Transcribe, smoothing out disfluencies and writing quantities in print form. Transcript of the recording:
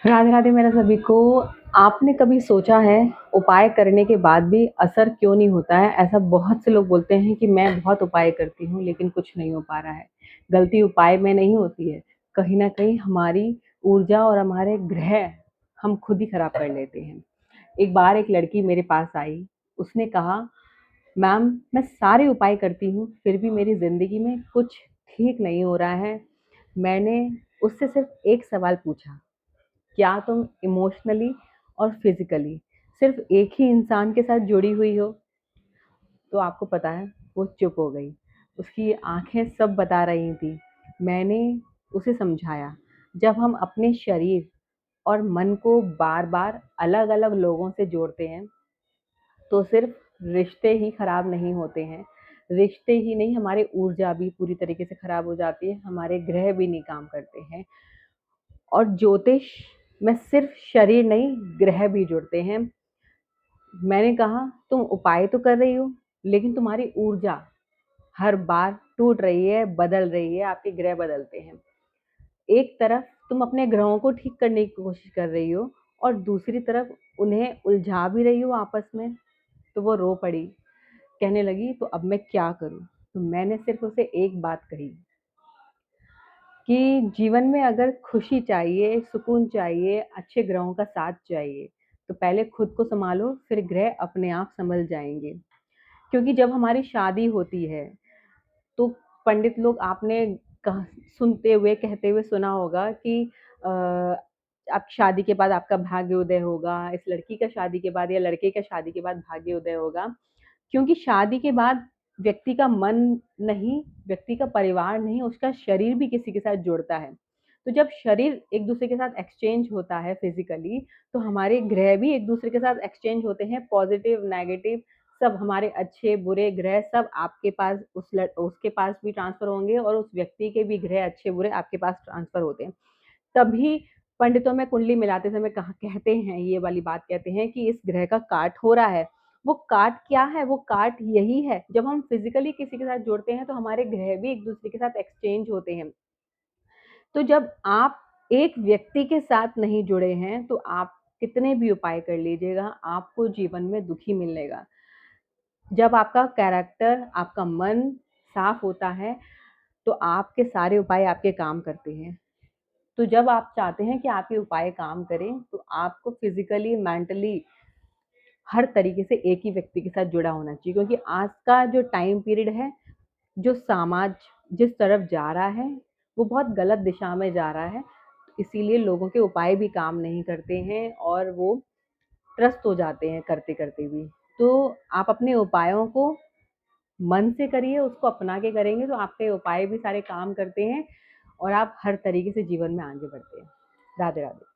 राधे राधे मेरा सभी को। आपने कभी सोचा है उपाय करने के बाद भी असर क्यों नहीं होता है? ऐसा बहुत से लोग बोलते हैं कि मैं बहुत उपाय करती हूँ लेकिन कुछ नहीं हो पा रहा है। गलती उपाय में नहीं होती है, कहीं ना कहीं हमारी ऊर्जा और हमारे ग्रह हम खुद ही खराब कर लेते हैं। एक बार एक लड़की मेरे पास आई। उसने कहा, मैम मैं सारे उपाय करती हूँ फिर भी मेरी ज़िंदगी में कुछ ठीक नहीं हो रहा है। मैंने उससे सिर्फ एक सवाल पूछा, क्या तुम इमोशनली और फिजिकली सिर्फ एक ही इंसान के साथ जुड़ी हुई हो? तो आपको पता है, वो चुप हो गई। उसकी आंखें सब बता रही थी। मैंने उसे समझाया, जब हम अपने शरीर और मन को बार बार अलग अलग लोगों से जोड़ते हैं तो सिर्फ रिश्ते ही खराब नहीं होते हैं। रिश्ते ही नहीं, हमारी ऊर्जा भी पूरी तरीके से खराब हो जाती है, हमारे ग्रह भी नहीं काम करते हैं। और ज्योतिष में सिर्फ शरीर नहीं, ग्रह भी जुड़ते हैं। मैंने कहा, तुम उपाय तो कर रही हो लेकिन तुम्हारी ऊर्जा हर बार टूट रही है, बदल रही है, आपके ग्रह बदलते हैं। एक तरफ तुम अपने ग्रहों को ठीक करने की कोशिश कर रही हो और दूसरी तरफ उन्हें उलझा भी रही हो आपस में। तो वो रो पड़ी, कहने लगी, तो अब मैं क्या करूं? तो मैंने सिर्फ उसे एक बात कही कि जीवन में अगर खुशी चाहिए, सुकून चाहिए, अच्छे ग्रहों का साथ चाहिए, तो पहले खुद को सँभालो, फिर ग्रह अपने आप सँभल जाएँगे। क्योंकि जब हमारी शादी होती है, तो पंडित लोग, आपने कहा सुनते हुए, कहते हुए सुना होगा कि अ, आप शादी के बाद आपका भाग्योदय होगा, इस लड़की का शादी के बाद या लड़के का शादी के बाद भाग्योदय होगा। क्योंकि शादी के बाद व्यक्ति का मन नहीं, व्यक्ति का परिवार नहीं, उसका शरीर भी किसी के साथ जुड़ता है। तो जब शरीर एक दूसरे के साथ एक्सचेंज होता है फिजिकली, तो हमारे ग्रह भी एक दूसरे के साथ एक्सचेंज होते हैं, पॉजिटिव नेगेटिव सब, हमारे अच्छे बुरे ग्रह सब आपके पास, उसके पास भी ट्रांसफर होंगे और उस व्यक्ति के भी ग्रह अच्छे बुरे आपके पास ट्रांसफर होते हैं। तभी पंडितों में कुंडली मिलाते समय कहा कहते हैं, ये वाली बात कहते हैं कि इस ग्रह का काट हो रहा है। वो काट क्या है? वो काट यही है, जब हम फिजिकली किसी के साथ जुड़ते हैं तो हमारे ग्रह भी एक दूसरे के साथ एक्सचेंज होते हैं। तो जब आप एक व्यक्ति के साथ नहीं जुड़े हैं तो आप कितने भी उपाय कर लीजिएगा, आपको जीवन में दुख ही मिलेगा। जब आपका कैरेक्टर, आपका मन साफ होता है तो आपके सारे उपाय आपके काम करते हैं। तो जब आप चाहते हैं कि आपके उपाय काम करें, तो आपको फिजिकली, मेंटली हर तरीके से एक ही व्यक्ति के साथ जुड़ा होना चाहिए। क्योंकि आज का जो टाइम पीरियड है, जो समाज जिस तरफ जा रहा है, वो बहुत गलत दिशा में जा रहा है। इसीलिए लोगों के उपाय भी काम नहीं करते हैं और वो त्रस्त हो जाते हैं करते करते भी। तो आप अपने उपायों को मन से करिए, उसको अपना के करेंगे तो आपके उपाय भी सारे काम करते हैं और आप हर तरीके से जीवन में आगे बढ़ते हैं। राधे राधे।